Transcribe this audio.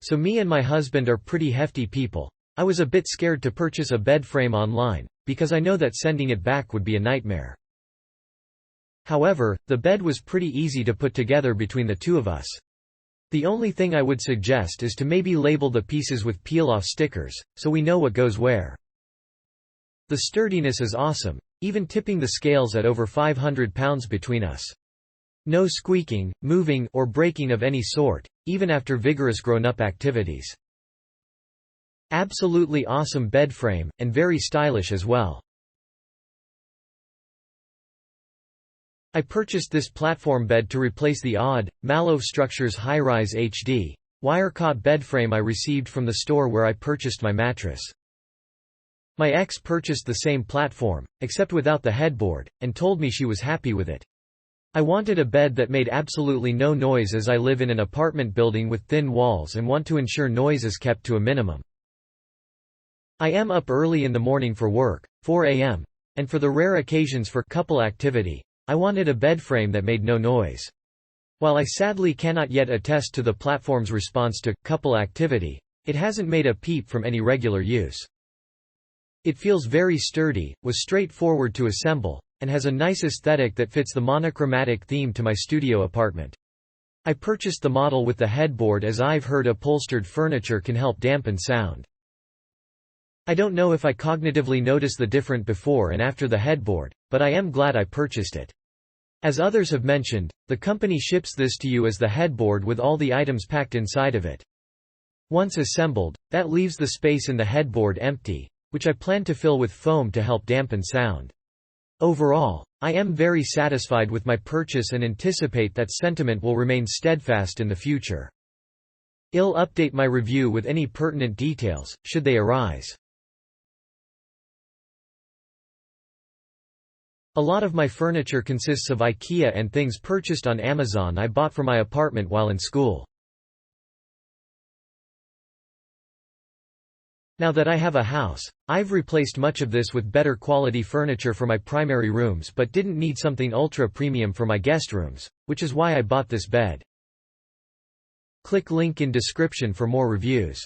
so me and my husband are pretty hefty people. I was a bit scared to purchase a bed frame online, because I know that sending it back would be a nightmare. However, the bed was pretty easy to put together between the two of us. The only thing I would suggest is to maybe label the pieces with peel-off stickers, so we know what goes where. The sturdiness is awesome, even tipping the scales at over 500 pounds between us. No squeaking, moving, or breaking of any sort, even after vigorous grown-up activities. Absolutely awesome bed frame, and very stylish as well. I purchased this platform bed to replace the odd, Mallow Structures high-rise HD wire-caught bed frame I received from the store where I purchased my mattress. My ex purchased the same platform, except without the headboard, and told me she was happy with it. I wanted a bed that made absolutely no noise as I live in an apartment building with thin walls and want to ensure noise is kept to a minimum. I am up early in the morning for work, 4 a.m., and for the rare occasions for couple activity, I wanted a bed frame that made no noise. While I sadly cannot yet attest to the platform's response to couple activity, it hasn't made a peep from any regular use. It feels very sturdy, was straightforward to assemble, and has a nice aesthetic that fits the monochromatic theme to my studio apartment. I purchased the model with the headboard as I've heard upholstered furniture can help dampen sound. I don't know if I cognitively noticed the difference before and after the headboard, but I am glad I purchased it. As others have mentioned, the company ships this to you as the headboard with all the items packed inside of it. Once assembled, that leaves the space in the headboard empty, which I plan to fill with foam to help dampen sound. Overall, I am very satisfied with my purchase and anticipate that sentiment will remain steadfast in the future. I'll update my review with any pertinent details, should they arise. A lot of my furniture consists of IKEA and things purchased on Amazon I bought for my apartment while in school. Now that I have a house, I've replaced much of this with better quality furniture for my primary rooms but didn't need something ultra premium for my guest rooms, which is why I bought this bed. Click link in description for more reviews.